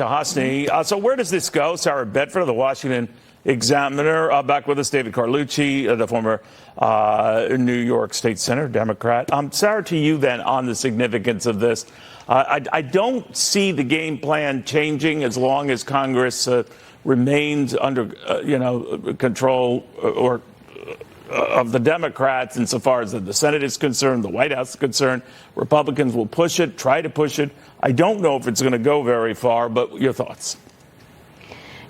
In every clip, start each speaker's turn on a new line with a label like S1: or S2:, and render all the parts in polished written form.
S1: To Hosni. So where does this go? Sarah Bedford of the Washington Examiner, back with us. David Carlucci, the former New York State Senator, Democrat. Sarah, to you then on the significance of this. I don't see the game plan changing as long as Congress remains under, control or of the Democrats insofar as the Senate is concerned, the White House is concerned. Republicans will push it, try to push it. I don't know if it's going to go very far, but your thoughts?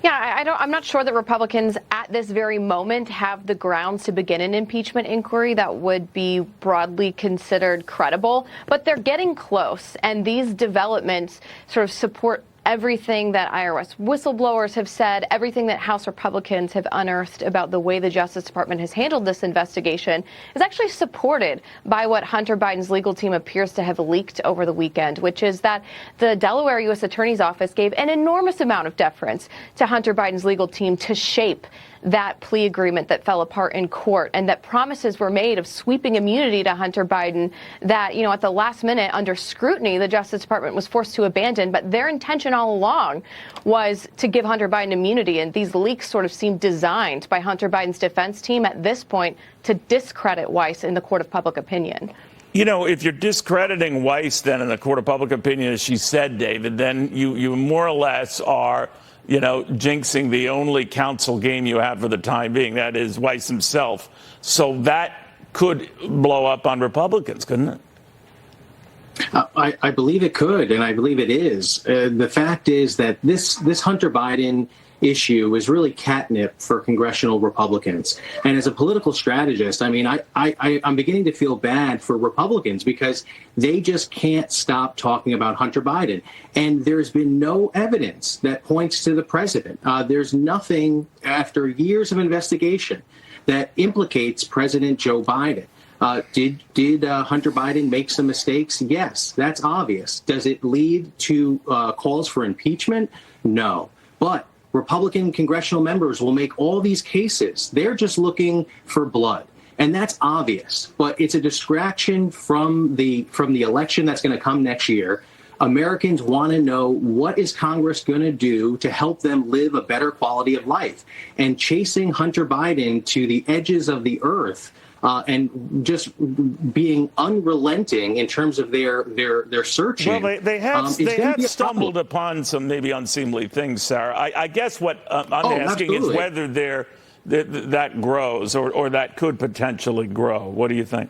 S2: Yeah, I'm not sure that Republicans at this very moment have the grounds to begin an impeachment inquiry that would be broadly considered credible, but they're getting close, and these developments sort of support everything that IRS whistleblowers have said, everything that House Republicans have unearthed about the way the Justice Department has handled this investigation is actually supported by what Hunter Biden's legal team appears to have leaked over the weekend, which is that the Delaware U.S. Attorney's Office gave an enormous amount of deference to Hunter Biden's legal team to shape that plea agreement that fell apart in court, and that promises were made of sweeping immunity to Hunter Biden that, at the last minute, under scrutiny, the Justice Department was forced to abandon. But their intention all along was to give Hunter Biden immunity. And these leaks sort of seem designed by Hunter Biden's defense team at this point to discredit Weiss in the court of public opinion.
S1: If you're discrediting Weiss then in the court of public opinion, as she said, David, then you more or less are jinxing the only counsel game you have for the time being, that is Weiss himself. So that could blow up on Republicans, couldn't it?
S3: I believe it could, and I believe it is. The fact is that this Hunter Biden issue is really catnip for congressional Republicans. And as a political strategist, I'm beginning to feel bad for Republicans because they just can't stop talking about Hunter Biden. And there's been no evidence that points to the president. There's nothing after years of investigation that implicates President Joe Biden. Did Hunter Biden make some mistakes? Yes, that's obvious. Does it lead to calls for impeachment? No. But Republican congressional members will make all these cases. They're just looking for blood. And that's obvious. But it's a distraction from the election that's going to come next year. Americans want to know, what is Congress going to do to help them live a better quality of life? And chasing Hunter Biden to the edges of the earth and just being unrelenting in terms of their searching.
S1: Well, they have stumbled upon some maybe unseemly things, Sarah. I guess what I'm asking
S3: absolutely.
S1: is whether that grows or that could potentially grow. What do you think?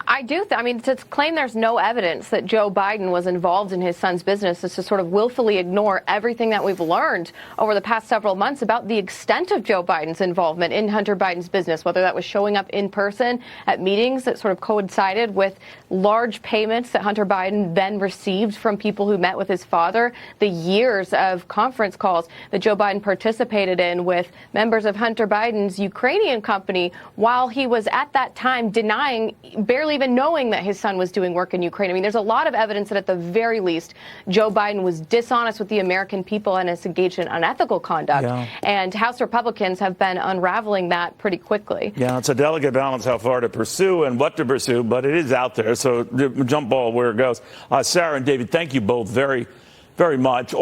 S2: I do. To claim there's no evidence that Joe Biden was involved in his son's business is to sort of willfully ignore everything that we've learned over the past several months about the extent of Joe Biden's involvement in Hunter Biden's business, whether that was showing up in person at meetings that sort of coincided with large payments that Hunter Biden then received from people who met with his father, the years of conference calls that Joe Biden participated in with members of Hunter Biden's Ukrainian company while he was at that time denying, barely even knowing that his son was doing work in Ukraine. There's a lot of evidence that at the very least, Joe Biden was dishonest with the American people and is engaged in unethical conduct. Yeah. And House Republicans have been unraveling that pretty quickly.
S1: Yeah, it's a delicate balance how far to pursue and what to pursue, but it is out there. So jump ball where it goes. Sarah and David, thank you both very, very much.